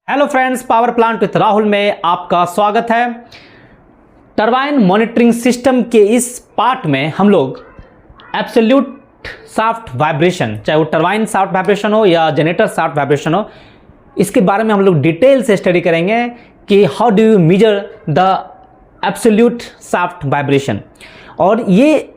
Hello friends, power plant with Rahul में आपका स्वागत है। टरबाइन मॉनिटरिंग सिस्टम के इस पार्ट में हम लोग एब्सोल्यूट शाफ्ट वाइब्रेशन, चाहे वो टरबाइन शाफ्ट वाइब्रेशन हो या जनरेटर शाफ्ट वाइब्रेशन हो, इसके बारे में हम लोग डिटेल से स्टडी करेंगे कि how do you measure the absolute shaft vibration. और ये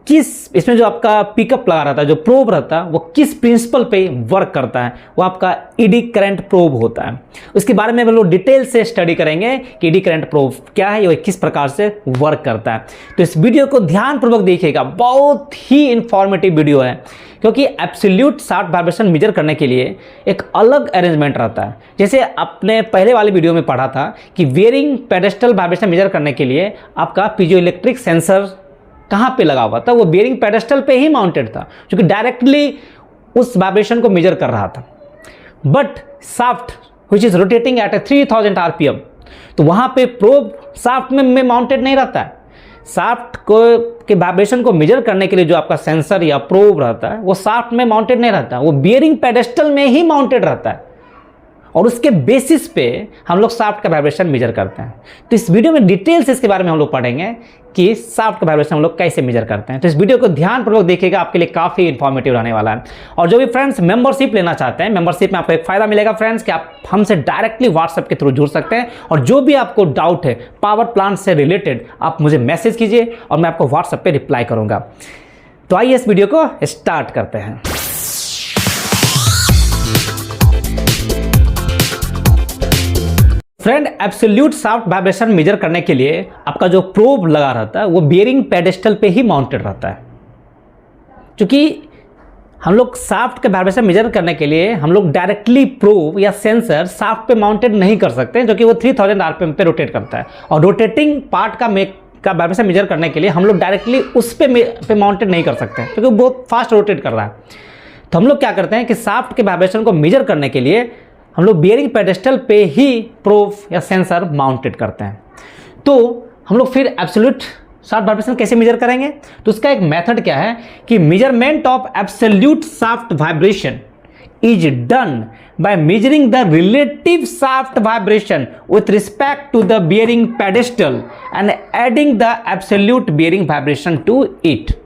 इसमें जो आपका पिकअप लगा रहता है, जो प्रोब रहता है, वो किस प्रिंसिपल पे वर्क करता है, वो आपका ईडी करंट प्रोब होता है। उसके बारे में हम लोग डिटेल से स्टडी करेंगे कि ईडी करंट प्रोब क्या है, ये किस प्रकार से वर्क करता है। तो इस वीडियो को ध्यानपूर्वक देखिएगा, बहुत ही इंफॉर्मेटिव वीडियो है, क्योंकि एब्सोल्यूट शाफ्ट वाइब्रेशन मेजर करने के लिए एक अलग अरेंजमेंट रहता है। जैसे आपने पहले वाले वीडियो में पढ़ा था कि बेयरिंग पेडेस्टल वाइब्रेशन मेजर करने के लिए आपका पीजोइलेक्ट्रिक सेंसर कहाँ पे लगा हुआ था, वो बेयरिंग पेडेस्टल पे ही माउंटेड था, क्योंकि डायरेक्टली उस वाइब्रेशन को मेजर कर रहा था। But shaft which is rotating at 3000 RPM, तो वहाँ पे प्रोब शाफ्ट में माउंटेड नहीं रहता है। शाफ्ट को के वाइब्रेशन को मेजर करने के लिए जो आपका सेंसर या प्रोब रहता है, वो शाफ्ट में माउंटेड नहीं रहता है, वो बेयरिंग पेडेस्टल में ही माउंटेड रहता है। और उसके बेसिस पे हम लोग शाफ्ट का वाइब्रेशन मेजर करते हैं। तो इस वीडियो में डिटेल से इसके बारे में हम लोग पढ़ेंगे कि शाफ्ट का वाइब्रेशन हम लोग कैसे मेजर करते हैं। तो इस वीडियो को ध्यानपूर्वक देखिएगा, आपके लिए काफ़ी इंफॉर्मेटिव रहने वाला है। और जो भी फ्रेंड्स मेंबरशिप लेना चाहते हैं, मेंबरशिप में आपको एक फ़ायदा मिलेगा फ्रेंड्स कि आप हमसे डायरेक्टली व्हाट्सएप के थ्रू जुड़ सकते हैं, और जो भी आपको डाउट है पावर प्लांट से रिलेटेड, आप मुझे मैसेज कीजिए और मैं आपको व्हाट्सएप पर रिप्लाई करूँगा। तो आइए इस वीडियो को स्टार्ट करते हैं। Friend, absolute shaft vibration measure करने के लिए आपका जो प्रोब लगा रहता है वो बेयरिंग पेडेस्टल पे ही माउंटेड रहता है। क्योंकि हम लोग शाफ्ट का वाइब्रेशन मेजर करने के लिए हम लोग डायरेक्टली प्रोब या सेंसर शाफ्ट पे माउंटेड नहीं कर सकते, जो कि वो 3000 आरपीएम पे रोटेट करता है। और रोटेटिंग पार्ट का वाइब्रेशन मेजर करने के लिए हम लोग डायरेक्टली उस पे माउंटेड नहीं कर सकते, क्योंकि वो बहुत फास्ट रोटेट कर रहा है। तो हम लोग क्या करते हैं कि शाफ्ट के वाइब्रेशन को मेजर करने के लिए हम लोग बेयरिंग पेडेस्टल पे ही प्रोब या सेंसर माउंटेड करते हैं। तो हम लोग फिर एब्सोल्यूट शाफ्ट वाइब्रेशन कैसे मेजर करेंगे, तो उसका एक मेथड क्या है कि measurement of absolute shaft vibration is done by measuring the relative shaft vibration with respect to the bearing pedestal and adding the absolute bearing vibration to it.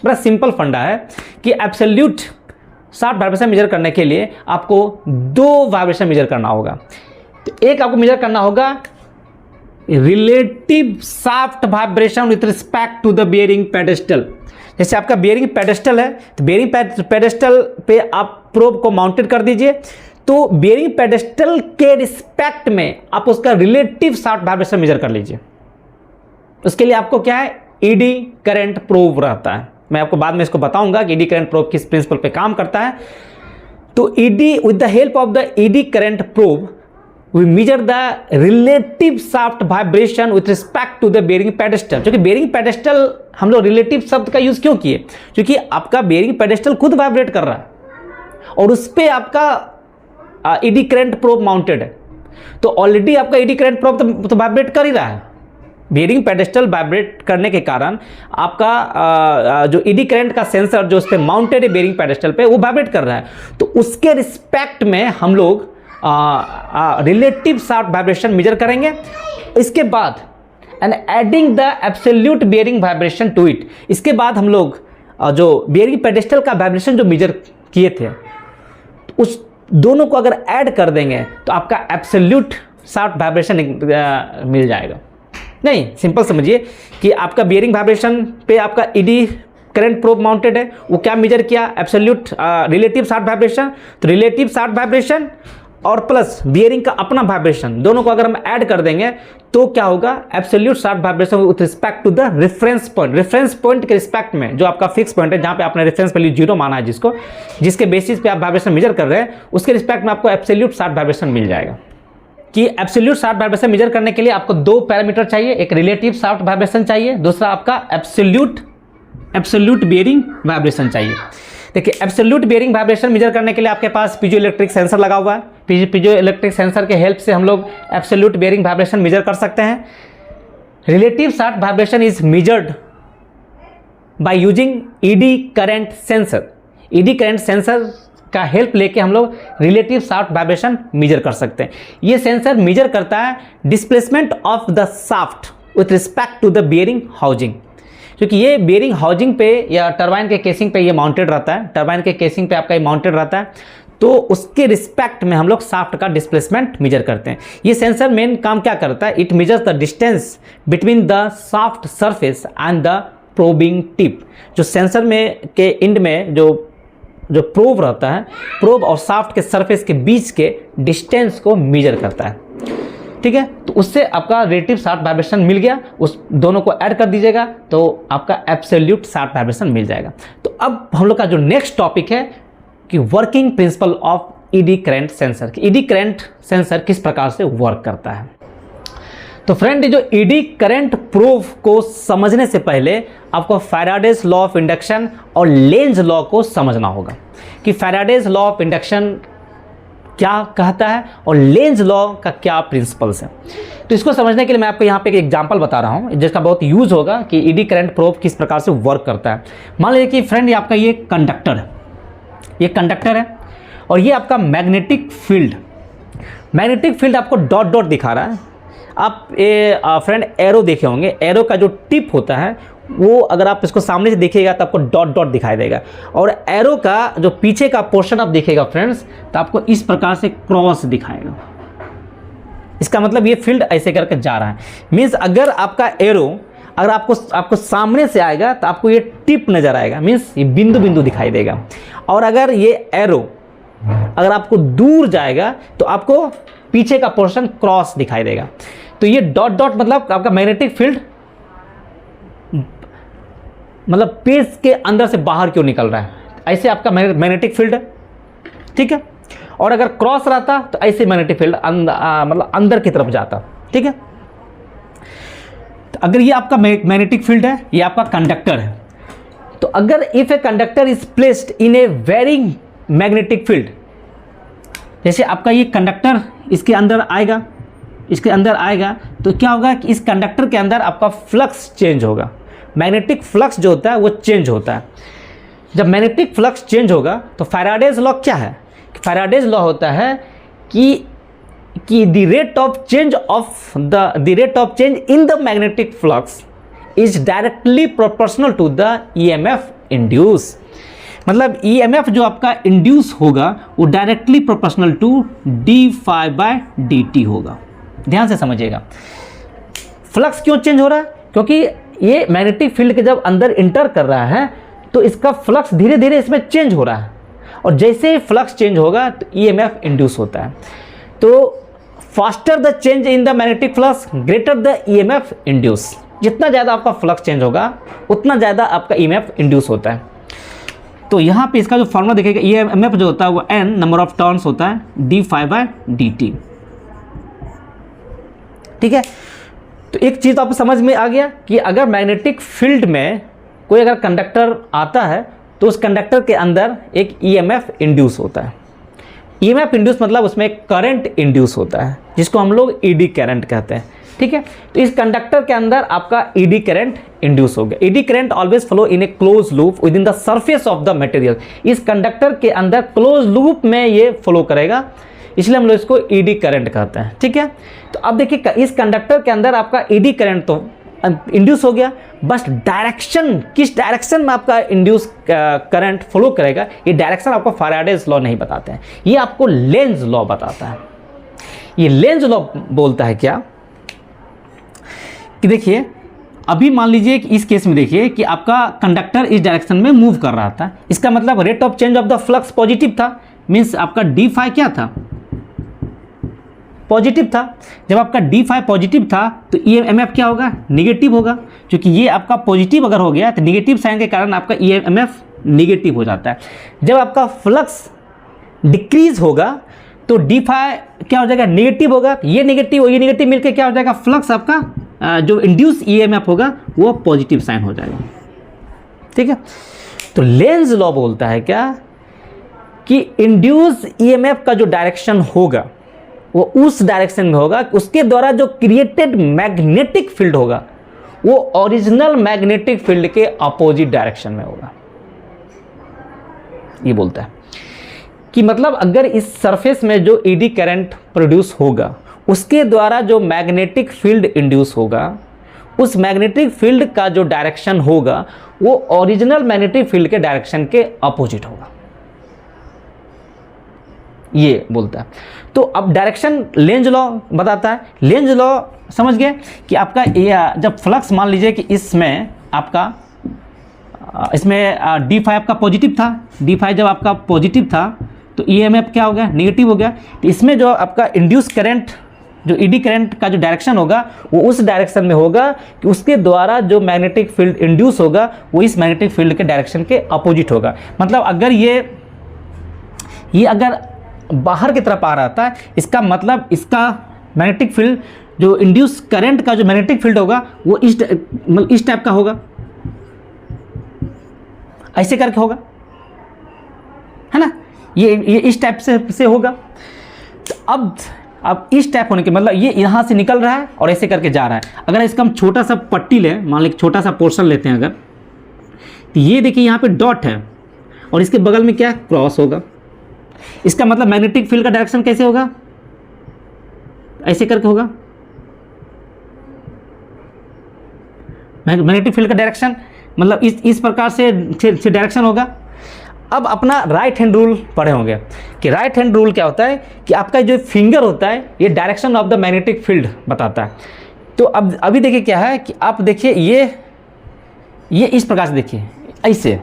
बड़ा simple फंडा है कि एब्सोल्यूट शाफ्ट वाइब्रेशन मेजर करने के लिए आपको दो vibration major करना होगा। तो एक आपको मेजर करना होगा relative shaft vibration with respect to the bearing pedestal. जैसे आपका बेयरिंग पेडेस्टल है, तो बेयरिंग पेडेस्टल पे आप प्रोब को माउंटेड कर दीजिए। तो बेयरिंग पेडेस्टल के रिस्पेक्ट में आप उसका रिलेटिव शाफ्ट वाइब्रेशन मेजर कर लीजिए। उसके लिए आपको क्या है, ईडी करंट प्रोब रहता है। मैं आपको बाद में इसको बताऊंगा कि ईडी करंट प्रोब किस प्रिंसिपल पे काम करता है। तो eddy with the help of the eddy current probe we measure the relative shaft vibration with respect to the bearing pedestal. क्योंकि बेयरिंग पेडेस्टल हम लोग रिलेटिव शब्द का यूज क्यों किए, क्योंकि आपका बेयरिंग पेडेस्टल खुद वाइब्रेट कर रहा है और उस पर आपका ईडी करंट प्रोब माउंटेड है। तो ऑलरेडी आपका ईडी करंट प्रोब तो वाइब्रेट कर ही रहा है। बेयरिंग पेडेस्टल वाइब्रेट करने के कारण आपका जो ईडी करंट का सेंसर जो उस पर माउंटेड है बेयरिंग पेडेस्टल पे, वो वाइब्रेट कर रहा है। तो उसके रिस्पेक्ट में हम लोग रिलेटिव शाफ्ट वाइब्रेशन मेजर करेंगे। इसके बाद and adding the absolute bearing vibration to it. इसके बाद हम लोग जो बेयरिंग पेडेस्टल का वाइब्रेशन जो मेजर किए थे, उस दोनों को अगर ऐड कर देंगे तो आपका एब्सोल्यूट शाफ्ट वाइब्रेशन मिल जाएगा। नहीं, सिंपल समझिए कि आपका बेयरिंग वाइब्रेशन पे आपका ईडी करंट प्रोब माउंटेड है, वो क्या मेजर किया, एब्सोल्यूट रिलेटिव शाफ्ट वाइब्रेशन। तो रिलेटिव शाफ्ट वाइब्रेशन और प्लस बेयरिंग का अपना वाइब्रेशन, दोनों को अगर हम ऐड कर देंगे तो क्या होगा, absolute shaft vibration with respect to the reference point. Reference point के रिस्पेक्ट में जो आपका फिक्स पॉइंट है, जहां पे आपने रेफरेंस वैल्यू 0 माना है, जिसके बेसिस पे आप वाइब्रेशन मेजर कर रहे हैं, उसके रिस्पेक्ट में आपको एब्सोल्यूट शाफ्ट वाइब्रेशन मिल जाएगा। कि एब्सोल्यूट शाफ्ट वाइब्रेशन मेजर करने के लिए आपको दो पैरामीटर चाहिए, एक रिलेटिव शाफ्ट वाइब्रेशन चाहिए, दूसरा आपका एब्सोल्यूट बेयरिंग वाइब्रेशन चाहिए। देखिए, एब्सोल्यूट बेयरिंग वाइब्रेशन मेजर करने के लिए आपके पास पीजोइलेक्ट्रिक सेंसर लगा हुआ है। पीजोइलेक्ट्रिक सेंसर के हेल्प से हम लोग एब्सोल्यूट बेयरिंग वाइब्रेशन मेजर कर सकते हैं। Relative shaft vibration is measured by using eddy current sensor. Eddy current sensor का हेल्प लेके हम लोग रिलेटिव शाफ्ट वाइब्रेशन मेजर कर सकते हैं। ये सेंसर मेजर करता है displacement of the shaft with respect to the bearing housing, क्योंकि ये बियरिंग हाउसिंग पे या टरबाइन के केसिंग पे ये माउंटेड रहता है, टरबाइन के केसिंग पे आपका ये माउंटेड रहता है, तो उसके रिस्पेक्ट में हम लोग शाफ्ट का डिस्प्लेसमेंट मेजर करते हैं। ये सेंसर मेन काम क्या करता है, it measures the distance between the shaft surface and the probing tip. जो सेंसर में के एंड में जो प्रोब रहता है, प्रोब और शाफ्ट के सरफेस के बीच के डिस्टेंस को मेजर करता है, ठीक है। तो उससे आपका रिलेटिव शाफ्ट वाइब्रेशन मिल गया, उस दोनों को ऐड कर दीजिएगा तो आपका एब्सोल्यूट शाफ्ट वाइब्रेशन मिल जाएगा। तो अब हम लोग का जो नेक्स्ट टॉपिक है कि working principle of eddy current sensor, कि ईडी करंट सेंसर किस प्रकार से वर्क करता है। तो फ्रेंड, जो ईडी करंट प्रूफ को समझने से पहले आपको फैराडेज लॉ ऑफ इंडक्शन और लेंज लॉ को समझना होगा कि फैराडेज लॉ ऑफ इंडक्शन क्या कहता है और लेंज लॉ का क्या प्रिंसिपल्स है। तो इसको समझने के लिए मैं आपको यहाँ पे एक एग्जांपल बता रहा हूँ जिसका बहुत यूज होगा कि ईडी करंट प्रूफ किस प्रकार से वर्क करता है। मान लीजिए कि फ्रेंड, ये आपका ये कंडक्टर है, ये कंडक्टर है और ये आपका मैग्नेटिक फील्ड आपको डॉट डॉट दिखा रहा है। आप ये फ्रेंड एरो देखे होंगे, एरो का जो टिप होता है वो अगर आप इसको सामने से देखिएगा तो आपको डॉट डॉट दिखाई देगा, और एरो का जो पीछे का पोर्शन आप देखिएगा फ्रेंड्स तो आपको इस प्रकार से क्रॉस दिखाएगा। इसका मतलब ये फील्ड ऐसे करके जा रहा है। मीन्स अगर आपका एरो अगर आपको सामने से आएगा तो आपको ये टिप नजर आएगा, मीन्स ये बिंदु बिंदु दिखाई देगा। और अगर ये एरो अगर आपको दूर जाएगा तो आपको पीछे का पोर्शन क्रॉस दिखाई देगा। तो ये डॉट डॉट मतलब आपका मैग्नेटिक फील्ड मतलब पेज के अंदर से बाहर क्यों निकल रहा है, ऐसे आपका मैग्नेटिक फील्ड है, ठीक है। और अगर क्रॉस रहता तो ऐसे मैग्नेटिक फील्ड मतलब अंदर की तरफ जाता, ठीक है। तो अगर ये आपका मैग्नेटिक फील्ड है, ये आपका कंडक्टर है, तो अगर if a conductor is placed in a varying magnetic field, जैसे आपका ये कंडक्टर इसके अंदर आएगा तो क्या होगा कि इस कंडक्टर के अंदर आपका फ्लक्स चेंज होगा, मैग्नेटिक फ्लक्स जो होता है वो चेंज होता है। जब मैग्नेटिक फ्लक्स चेंज होगा तो फैराडेज लॉ क्या है, फैराडेज लॉ होता है कि the rate of change in the magnetic flux is directly proportional to the EMF induce। मतलब EMF जो आपका इंड्यूस होगा वो डायरेक्टली प्रोपोर्शनल टू d∅dt होगा। ध्यान से समझिएगा, फ्लक्स क्यों चेंज हो रहा है, क्योंकि ये मैग्नेटिक फील्ड के जब अंदर इंटर कर रहा है तो इसका फ्लक्स धीरे धीरे इसमें चेंज हो रहा है, और जैसे ही फ्लक्स चेंज होगा तो EMF इंड्यूस होता है। तो faster the change in the magnetic flux greater the EMF induce. जितना ज़्यादा आपका फ्लक्स चेंज होगा उतना ज़्यादा आपका EMF इंड्यूस होता है। तो यहाँ पे इसका जो फॉर्मूला देखिएगा, EMF जो होता है वो n नंबर ऑफ टर्न्स होता है d∅dt, ठीक है। तो एक चीज़ तो आपको समझ में आ गया कि अगर मैग्नेटिक फील्ड में कोई अगर कंडक्टर आता है तो उस कंडक्टर के अंदर एक EMF इंड्यूस होता है। EMF इंड्यूस मतलब उसमें करंट इंड्यूस होता है जिसको हम लोग ईडी करंट कहते हैं, ठीक है। तो इस कंडक्टर के अंदर आपका ईडी करंट इंड्यूस हो गया। Eddy current always flow in a close loop with in the surface of the material. इस कंडक्टर के अंदर क्लोज लूप में ये फ्लो करेगा, इसलिए हम लोग इसको ईडी करंट कहते हैं, ठीक है। तो अब देखिए इस कंडक्टर के अंदर आपका ईडी करंट तो इंड्यूस हो गया, बस डायरेक्शन किस डायरेक्शन में आपका इंड्यूस करंट फ्लो करेगा ये डायरेक्शन आपको फैराडेज लॉ नहीं बताते हैं, ये आपको लेंज लॉ बताता है। ये लेंज लॉ बोलता है क्या कि देखिए अभी मान लीजिए कि इस केस में देखिए कि आपका कंडक्टर इस डायरेक्शन में मूव कर रहा था, इसका मतलब rate of change of the flux positive था, मीन्स आपका d∅ क्या था, पॉजिटिव था। जब आपका d∅ पॉजिटिव था तो EMF क्या होगा, निगेटिव होगा, क्योंकि ये आपका पॉजिटिव अगर हो गया तो निगेटिव साइन के कारण आपका EMF निगेटिव हो जाता है। जब आपका फ्लक्स डिक्रीज होगा तो d∅ क्या हो जाएगा, नेगेटिव होगा, ये नेगेटिव मिलकर क्या हो जाएगा, फ्लक्स आपका जो इंड्यूस EMF होगा वो पॉजिटिव साइन हो जाएगा, ठीक है। तो लेंज लॉ बोलता है क्या कि इंड्यूस EMF का जो डायरेक्शन होगा वो उस डायरेक्शन में होगा, उसके द्वारा जो क्रिएटेड मैग्नेटिक फील्ड होगा वो ओरिजिनल मैग्नेटिक फील्ड के अपोजिट डायरेक्शन में होगा, ये बोलता है। कि मतलब अगर इस सरफेस में जो ईडी करंट प्रोड्यूस होगा उसके द्वारा जो मैग्नेटिक फील्ड इंड्यूस होगा, उस मैग्नेटिक फील्ड का जो डायरेक्शन होगा वो ओरिजिनल मैग्नेटिक फील्ड के डायरेक्शन के अपोजिट होगा, ये बोलता है। तो अब डायरेक्शन लेंज लॉ बताता है। लेंज लॉ समझ गए कि आपका जब फ्लक्स मान लीजिए कि इसमें आपका इसमें डी फाई आपका पॉजिटिव था, डी फाई जब आपका पॉजिटिव था तो ईएमएफ क्या हो गया, निगेटिव हो गया। तो इसमें जो आपका इंड्यूस करंट, जो ईडी करंट का जो डायरेक्शन होगा वो उस डायरेक्शन में होगा कि उसके द्वारा जो मैग्नेटिक फील्ड इंड्यूस होगा वो इस मैग्नेटिक फील्ड के डायरेक्शन के अपोजिट होगा। मतलब अगर ये अगर बाहर की तरफ आ रहा था, इसका मतलब इसका मैग्नेटिक फील्ड जो इंड्यूस करंट का जो मैग्नेटिक फील्ड होगा वो इस टाइप का होगा, ऐसे करके होगा, है ना, ये इस टाइप से होगा। तो अब इस टाइप होने के मतलब ये यहाँ से निकल रहा है और ऐसे करके जा रहा है। अगर इसका हम छोटा सा पट्टी लें, मान लीजिए छोटा सा पोर्शन लेते हैं अगर, तो ये देखिए यहाँ पे डॉट है और इसके बगल में क्या क्रॉस होगा। इसका मतलब मैग्नेटिक फील्ड का डायरेक्शन कैसे होगा, ऐसे करके होगा। मैग्नेटिक फील्ड का डायरेक्शन मतलब इस प्रकार से डायरेक्शन होगा। अब अपना राइट हैंड रूल पढ़े होंगे कि राइट हैंड रूल क्या होता है कि आपका जो फिंगर होता है ये direction of the magnetic field बताता है। तो अब अभी देखिए क्या है कि आप देखिए ये इस प्रकार से देखिए, ऐसे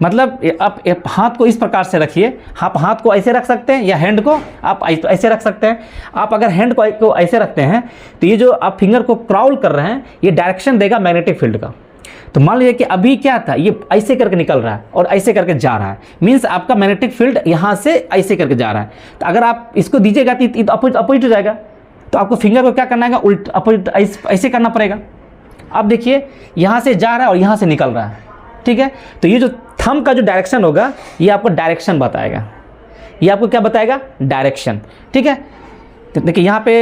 मतलब आप हाथ को इस प्रकार से रखिए, आप हाथ को ऐसे रख सकते हैं या हैंड को आप ऐसे रख सकते हैं। आप अगर हैंड को ऐसे रखते हैं तो ये जो आप फिंगर को क्राउल कर रहे हैं ये डायरेक्शन देगा मैग्नेटिक फील्ड का। तो मान लीजिए कि अभी क्या था, ये ऐसे करके निकल रहा है और ऐसे करके जा रहा है, मीन्स आपका मैग्नेटिक फील्ड यहाँ से ऐसे करके जा रहा है। तो अगर आप इसको दीजिएगा तो अपोजिट हो जाएगा। तो आपको फिंगर को क्या करना है, उल्ट अपोजिट ऐसे करना पड़ेगा। अब देखिए यहाँ से जा रहा है और यहाँ से निकल रहा है, ठीक है। तो ये जो थंब का जो डायरेक्शन होगा ये आपको डायरेक्शन बताएगा, ये आपको क्या बताएगा, डायरेक्शन, ठीक है। तो देखिए यहाँ पे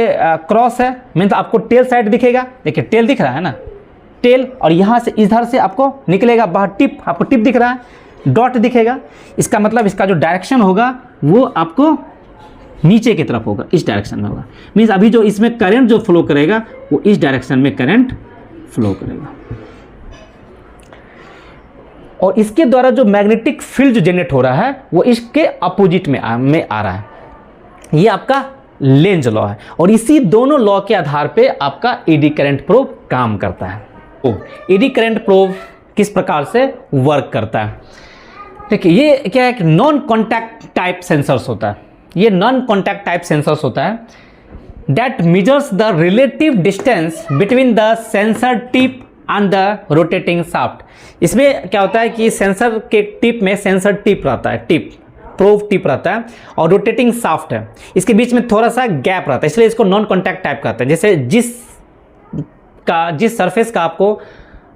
क्रॉस है, मीन्स आपको टेल साइड दिखेगा, देखिए टेल दिख रहा है ना, टेल, और यहाँ से इधर से आपको निकलेगा बाहर टिप, आपको टिप दिख रहा है, डॉट दिखेगा। इसका मतलब इसका जो डायरेक्शन होगा वो आपको नीचे की तरफ होगा, इस डायरेक्शन में होगा। मीन्स अभी जो इसमें करंट जो फ्लो करेगा वो इस डायरेक्शन में करंट फ्लो करेगा और इसके द्वारा जो मैग्नेटिक फील्ड जो जनरेट हो रहा है वो इसके अपोजिट में आ रहा है। ये आपका लेंज लॉ है और इसी दोनों लॉ के आधार पे आपका ईडी करंट प्रोब काम करता है। ईडी करंट प्रोब किस प्रकार से वर्क करता है, देखिए ये क्या है, नॉन कॉन्टैक्ट टाइप सेंसर्स होता है। ये नॉन कॉन्टैक्ट टाइप सेंसर्स होता है that measures the relative distance between the sensor tip and the rotating shaft. इसमें क्या होता है कि सेंसर के टिप में सेंसर टिप रहता है, टिप प्रोब टिप रहता है और रोटेटिंग शाफ्ट है, इसके बीच में थोड़ा सा गैप रहता है, इसलिए इसको नॉन कॉन्टैक्ट टाइप कहते हैं। जैसे जिस सरफेस का आपको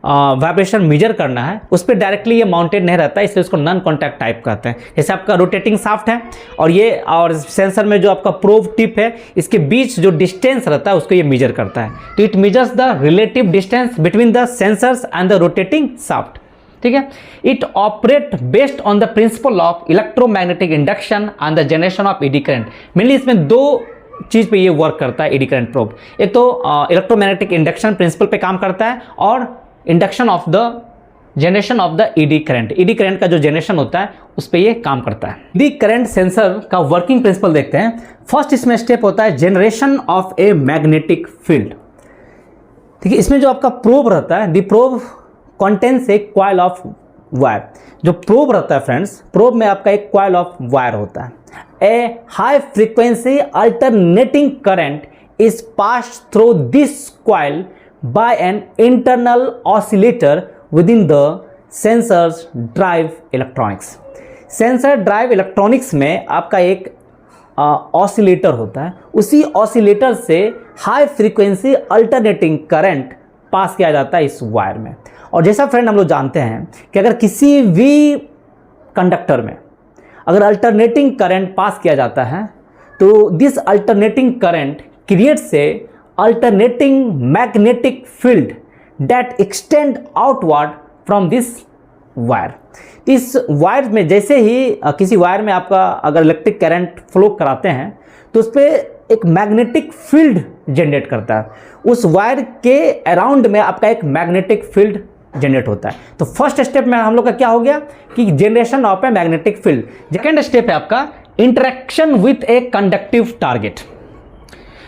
वाइब्रेशन मेजर करना है उस पर डायरेक्टली ये माउंटेड नहीं रहता है, इसलिए उसको नॉन कॉन्टैक्ट टाइप कहते हैं। जैसे आपका रोटेटिंग शाफ्ट है और सेंसर में जो आपका प्रोब टिप है इसके बीच जो डिस्टेंस रहता है उसको ये मेजर करता है। तो it measures the relative distance between the sensors and the rotating shaft, ठीक है। It operate based on the principle of electromagnetic induction and the generation of eddy current. Mainly इसमें दो चीज़ पे ये वर्क करता है ईडी करंट प्रोब। एक तो इलेक्ट्रोमैग्नेटिक इंडक्शन प्रिंसिपल पे काम करता है और induction of the generation of the eddy current, ED current का जो जनरेशन होता है उस पे ये काम करता है। ईडी करंट सेंसर का वर्किंग प्रिंसिपल देखते हैं। फर्स्ट इसमें स्टेप होता है generation of a magnetic field. ठीक है, इसमें जो आपका प्रोब रहता है, the probe contains A coil of wire. जो प्रोब रहता है फ्रेंड्स, प्रोब में आपका एक कॉइल ऑफ वायर होता है। A high frequency alternating current is pass through this coil by an internal oscillator within the sensors drive electronics। Sensor drive electronics में आपका एक ऑसिलेटर होता है, उसी ऑसिलेटर से high frequency alternating current pass किया जाता है इस वायर में। और जैसा फ्रेंड हम लोग जानते हैं कि अगर किसी भी कंडक्टर में अगर अल्टरनेटिंग करंट पास किया जाता है तो this alternating current creates a alternating magnetic field that extend outward from this wire. इस वायर में जैसे ही किसी वायर में आपका अगर इलेक्ट्रिक करंट फ्लो कराते हैं तो उस पर एक मैग्नेटिक फील्ड जनरेट करता है, उस वायर के अराउंड में आपका एक मैग्नेटिक फील्ड जनरेट होता है। तो फर्स्ट स्टेप में हम लोग का क्या हो गया कि generation of a magnetic field. Second step है आपका interaction with A conductive target.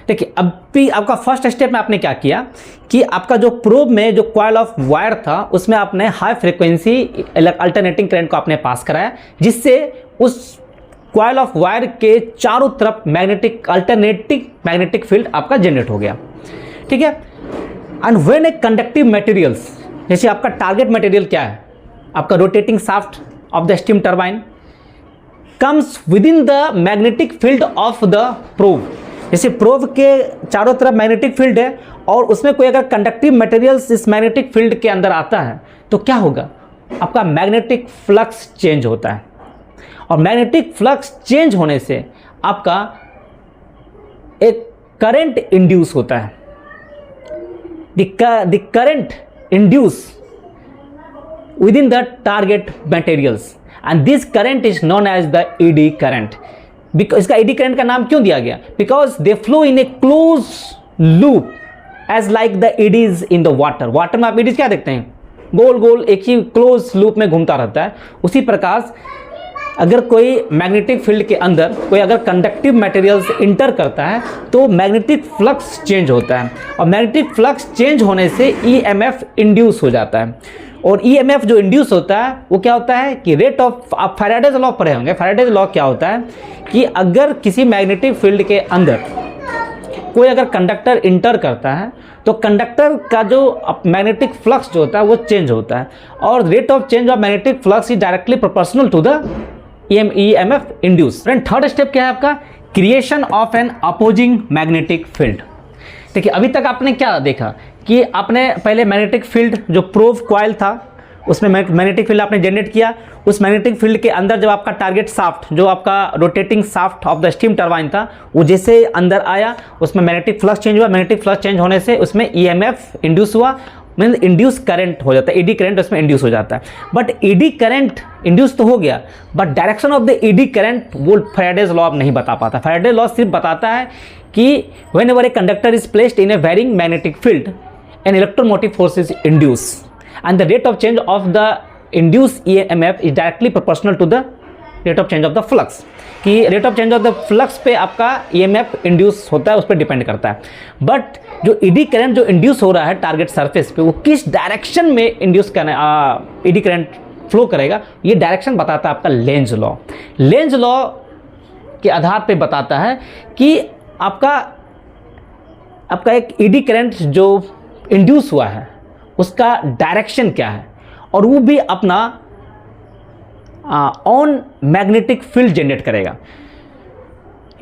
देखिए अभी आपका फर्स्ट स्टेप में आपने क्या किया कि आपका जो प्रोब में जो कॉइल ऑफ वायर था उसमें आपने हाई फ्रीक्वेंसी अल्टरनेटिंग करंट को आपने पास कराया, जिससे उस कॉइल ऑफ वायर के चारों तरफ अल्टरनेटिंग मैग्नेटिक फील्ड आपका जनरेट हो गया। ठीक है। And when A conductive materials, जैसे आपका टारगेट मटेरियल क्या है, आपका rotating shaft of the steam turbine comes with in the magnetic field of the probe. जैसे प्रोब के चारों तरफ मैग्नेटिक फील्ड है और उसमें कोई अगर कंडक्टिव मटेरियल्स इस मैग्नेटिक फील्ड के अंदर आता है तो क्या होगा, आपका मैग्नेटिक फ्लक्स चेंज होता है, और मैग्नेटिक फ्लक्स चेंज होने से आपका एक करंट इंड्यूस होता है। The current induce within the target materials and this current is known as the eddy current. इसका ईडी करंट का नाम क्यों दिया गया, because they flow in a close loop as like the eddies in the water. Water में आप ईडीज क्या देखते हैं, गोल गोल एक ही क्लोज लूप में घूमता रहता है। उसी प्रकार अगर कोई मैग्नेटिक फील्ड के अंदर कोई अगर कंडक्टिव मटेरियल्स इंटर करता है तो मैग्नेटिक फ्लक्स चेंज होता है, और मैग्नेटिक फ्लक्स चेंज होने से ईएमएफ इंड्यूस हो जाता है। और ईएमएफ जो इंड्यूस होता है वो क्या होता है कि रेट ऑफ, आप फैराडेज लॉ पढ़े होंगे। फैराडेज लॉ क्या होता है कि अगर किसी मैग्नेटिक फील्ड के अंदर कोई अगर कंडक्टर इंटर करता है तो कंडक्टर का जो मैग्नेटिक फ्लक्स जो होता है वो चेंज होता है, और rate of change of magnetic flux is directly proportional to the EMF induce. Third step क्या है आपका, creation of an opposing magnetic field. देखिए अभी तक आपने क्या देखा कि आपने पहले मैग्नेटिक फील्ड जो प्रोब कॉइल था उसमें मैग्नेटिक फील्ड आपने जनरेट किया। उस मैग्नेटिक फील्ड के अंदर जब आपका टारगेट शाफ्ट जो आपका rotating shaft of the steam turbine था वो जैसे अंदर आया उसमें मैग्नेटिक फ्लक्स चेंज हुआ। मैग्नेटिक फ्लक्स चेंज होने से उसमें ईएमएफ इंड्यूस हुआ, मीन इंड्यूस करंट हो जाता है, ईडी करंट उसमें इंड्यूस हो जाता है। बट ईडी करंट इंड्यूस तो हो गया, but direction of the eddy current वो फैराडेज लॉ नहीं बता पाता। फैराडेज लॉ सिर्फ बताता है कि whenever a conductor is placed in a varying magnetic field an electromotive force is induce and the rate of change of the induced EMF is directly proportional to the rate of change of the flux। कि rate of change of the flux पे आपका EMF induce होता है, उस पर depend करता है। But जो ईडी करंट जो इंड्यूस हो रहा है टारगेट सरफेस पे वो किस डायरेक्शन में इंड्यूस करना ईडी करंट फ्लो करेगा, ये डायरेक्शन बताता है आपका लेंज लॉ। लेंज लॉ के आधार पे बताता है कि आपका एक ईडी करंट जो इंड्यूस हुआ है उसका डायरेक्शन क्या है, और वो भी अपना ऑन मैग्नेटिक फील्ड जनरेट करेगा।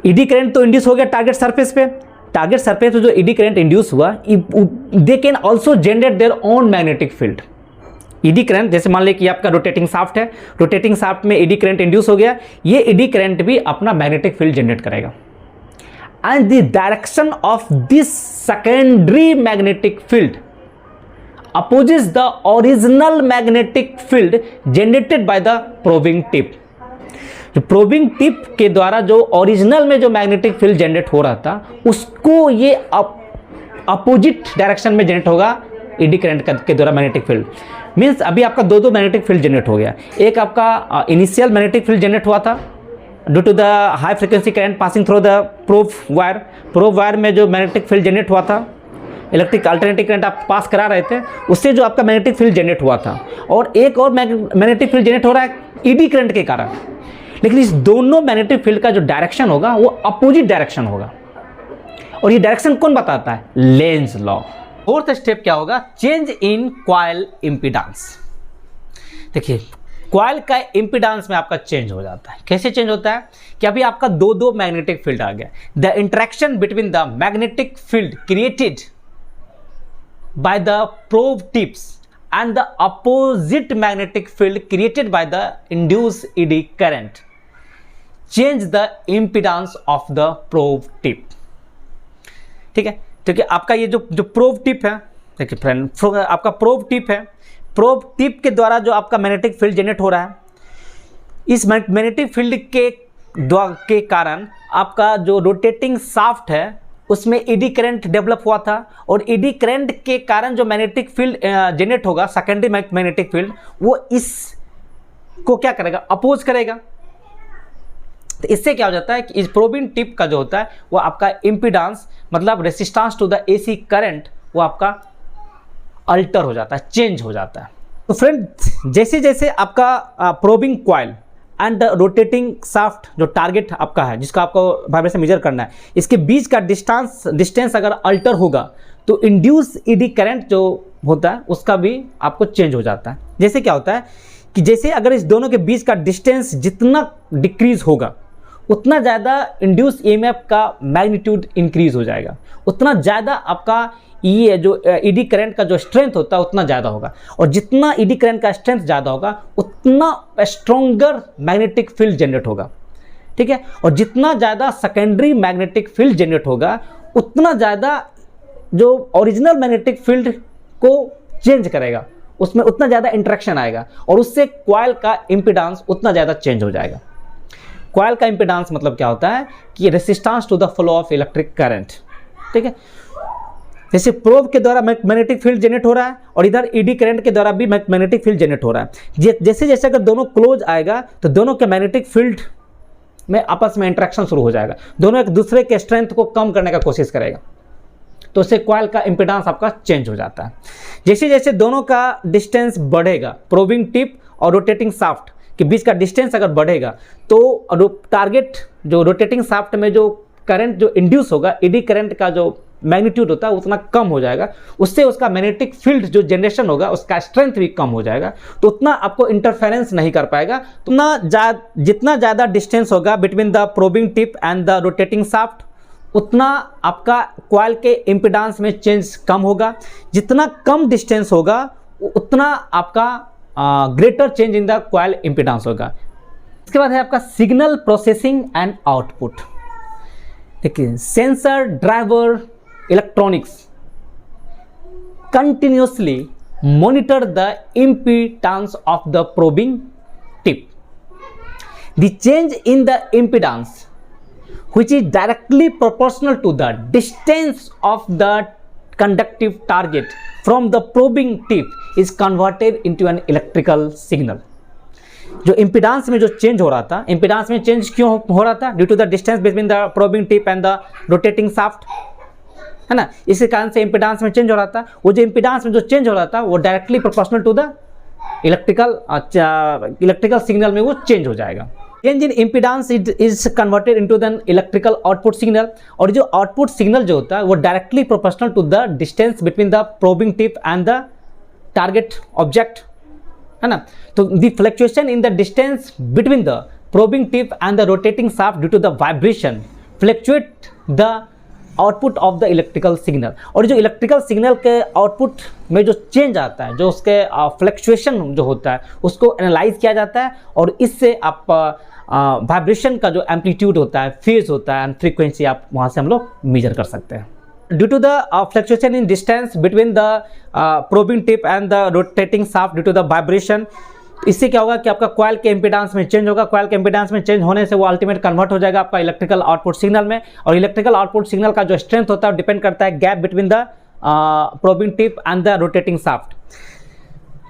ईडी करंट तो इंड्यूस हो गया टारगेट सरफेस पे, टारगेट सरफेस पे जो ईडी करंट इंड्यूस हुआ they can also generate their own magnetic field. Eddy current जैसे मान लें कि आपका रोटेटिंग शाफ्ट है, रोटेटिंग शाफ्ट में ईडी करंट इंड्यूस हो गया, ये ईडी करंट भी अपना मैग्नेटिक फील्ड जनरेट करेगा। And the direction of this secondary magnetic field opposes the original magnetic field generated by the probing tip। जो प्रोबिंग टिप के द्वारा जो ओरिजिनल में जो मैग्नेटिक फील्ड जनरेट हो रहा था उसको ये अपोजिट डायरेक्शन में जनरेट होगा ईडी करंट के द्वारा मैग्नेटिक फील्ड। मीन्स अभी आपका दो मैग्नेटिक फील्ड जनरेट हो गया। एक आपका इनिशियल मैग्नेटिक फील्ड जनरेट हुआ था due to the high frequency current passing through the probe wire में जो मैग्नेटिक फील्ड जनरेट हुआ था, इलेक्ट्रिक अल्टरनेटिंग करंट आप पास करा रहे थे, उससे जो आपका मैग्नेटिक फील्ड जनरेट हुआ था, और एक और मैग्नेटिक फील्ड जनरेट हो रहा है ईडी करंट के कारण। लेकिन इस दोनों मैग्नेटिक फील्ड का जो डायरेक्शन होगा वो अपोजिट डायरेक्शन होगा, और ये डायरेक्शन कौन बताता है, लेंज लॉ। फोर्थ स्टेप क्या होगा, चेंज इन कॉइल इंपीडेंस। देखिए कॉइल का इंपीडेंस में आपका चेंज हो जाता है। कैसे चेंज होता है कि अभी आपका दो मैग्नेटिक फील्ड आ गया। The interaction between the magnetic field created by the probe tips and the opposite magnetic field created by the induced eddy current change the impedance of the probe tip। ठीक है, क्योंकि आपका ये जो probe tip है, देखिए friend आपका probe tip है, प्रोब टिप के द्वारा जो आपका मैग्नेटिक फील्ड जनरेट हो रहा है, इस मैग्नेटिक फील्ड के कारण आपका जो रोटेटिंग शाफ्ट है उसमें एडी करंट डेवलप हुआ था, और एडी करंट के कारण जो मैग्नेटिक फील्ड जनरेट होगा, सेकेंडरी मैग्नेटिक फील्ड, वो इसको क्या करेगा, अपोज करेगा। तो इससे क्या हो जाता है कि इस प्रोबिंग टिप का जो होता है वो आपका इम्पीडेंस मतलब resistance to the AC current वो आपका अल्टर हो जाता है, चेंज हो जाता है। तो फ्रेंड, जैसे जैसे आपका probing coil and rotating shaft जो टारगेट आपका है जिसका आपको वाइब्रेशन मेजर करना है, इसके बीच का डिस्टेंस अगर अल्टर होगा तो इंड्यूस ईडी करंट जो होता है उसका भी आपको चेंज हो जाता है। जैसे क्या होता है कि जैसे अगर इस दोनों के बीच का डिस्टेंस जितना डिक्रीज होगा उतना ज़्यादा इंड्यूस ईएमएफ का मैग्नीट्यूड इंक्रीज हो जाएगा, उतना ज़्यादा आपका ये जो ईडी करंट का जो स्ट्रेंथ होता है उतना ज़्यादा होगा, और जितना ईडी करंट का स्ट्रेंथ ज़्यादा होगा उतना स्ट्रोंगर मैग्नेटिक फील्ड जनरेट होगा, ठीक है। और जितना ज़्यादा सेकेंडरी मैग्नेटिक फील्ड जनरेट होगा उतना ज़्यादा जो ओरिजिनल मैग्नेटिक फील्ड को चेंज करेगा, उसमें उतना ज़्यादा इंटरेक्शन आएगा, और उससे कॉइल का इम्पीडेंस उतना ज़्यादा चेंज हो जाएगा। कॉइल का इम्पीडेंस मतलब क्या होता है कि resistance to the flow of electric current, ठीक है। जैसे प्रोब के द्वारा मैग्नेटिक फील्ड जनरेट हो रहा है और इधर ईडी करंट के द्वारा भी मैग्नेटिक फील्ड जनरेट हो रहा है। जैसे जैसे अगर दोनों क्लोज आएगा तो दोनों के मैग्नेटिक फील्ड में आपस में इंटरेक्शन शुरू हो जाएगा, दोनों एक दूसरे के स्ट्रेंथ को कम करने का कोशिश करेगा, तो उससे कॉइल का इम्पीडेंस आपका चेंज हो जाता है। जैसे जैसे दोनों का डिस्टेंस बढ़ेगा, प्रोबिंग टिप और रोटेटिंग शाफ्ट के बीच का डिस्टेंस अगर बढ़ेगा तो टारगेट जो रोटेटिंग शाफ्ट में जो करंट जो इंड्यूस होगा, ईडी करंट का जो मैग्नीट्यूड होता है उतना कम हो जाएगा, उससे उसका मैग्नेटिक फील्ड जो जनरेशन होगा उसका स्ट्रेंथ भी कम हो जाएगा, तो उतना आपको इंटरफेरेंस नहीं कर पाएगा। तो जितना ज़्यादा डिस्टेंस होगा between the probing tip and the rotating shaft उतना आपका कॉइल के इम्पीडेंस में चेंज कम होगा, जितना कम डिस्टेंस होगा उतना आपका greater change in the coil impedance होगा। इसके बाद है आपका सिग्नल प्रोसेसिंग एंड आउटपुट। देखिए, sensor, driver, electronics continuously monitor the impedance of the probing tip. The change in the impedance, which is directly proportional to the distance of the conductive target from the probing tip, is converted into an electrical signal. जो impedance में जो change हो रहा था, impedance में change क्यों हो रहा था? Due to the distance between the probing tip and the rotating shaft, है ना। इसी कारण से इम्पीडेंस में चेंज हो रहा था। वो जो इम्पीडेंस में जो चेंज हो रहा था वो directly proportional to the electrical signal में वो चेंज हो जाएगा। Change in impedance is converted into the electrical output signal, और जो आउटपुट सिग्नल जो होता है वो directly proportional to the distance between the probing tip and the target object, है ना। तो the fluctuation in the distance between the probing tip and the rotating shaft due to the vibration fluctuate the output of the electrical signal. और जो electrical signal के output में जो change आता है, जो उसके फ्लक्चुएशन जो होता है उसको एनालाइज किया जाता है, और इससे आप वाइब्रेशन का जो एम्पलीट्यूड होता है, फेज होता है एंड फ्रीक्वेंसी आप वहाँ से हम लोग मेजर कर सकते हैं। Due to the fluctuation in distance between the probing tip and the rotating shaft due to the vibration, इससे क्या होगा कि आपका कॉइल के इम्पीडेंस में चेंज होगा। कॉइल के इम्पीडेंस में चेंज होने से वो अल्टीमेट कन्वर्ट हो जाएगा आपका इलेक्ट्रिकल आउटपुट सिग्नल में, और इलेक्ट्रिकल आउटपुट सिग्नल का जो स्ट्रेंथ होता है डिपेंड करता है gap between the probing tip and the rotating shaft.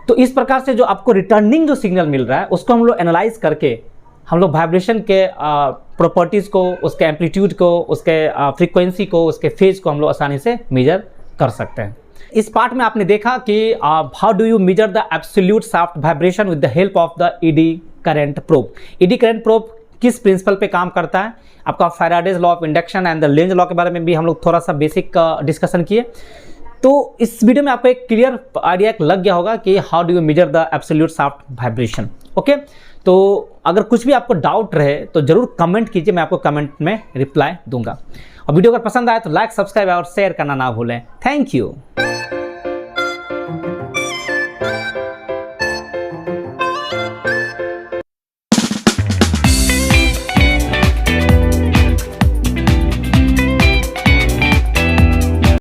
तो इस प्रकार से जो आपको रिटर्निंग जो सिग्नल मिल रहा है उसको हम लोग एनालाइज करके हम लोग वाइब्रेशन के प्रॉपर्टीज़ को, उसके एम्पलीट्यूड को, उसके फ्रीक्वेंसी को, उसके फेज को हम लोग आसानी से मेजर कर सकते हैं। इस पार्ट में आपने देखा कि how do you measure the absolute shaft vibration with the help of the eddy current probe. ED current probe किस प्रिंसिपल पे काम करता है? आपका Faraday's law of induction and the Lenz law के बारे में भी हम लोग थोड़ा सा बेसिक डिस्कशन किए। तो इस वीडियो में आपको एक क्लियर आइडिया लग गया होगा कि how do you measure the absolute shaft vibration. Okay, तो अगर कुछ भी आपको डाउट रहे तो जरूर कमेंट कीजिए, मैं आपको कमेंट में रिप्लाई दूंगा। और वीडियो अगर पसंद आए तो लाइक, सब्सक्राइब और शेयर करना ना भूलें। Thank you.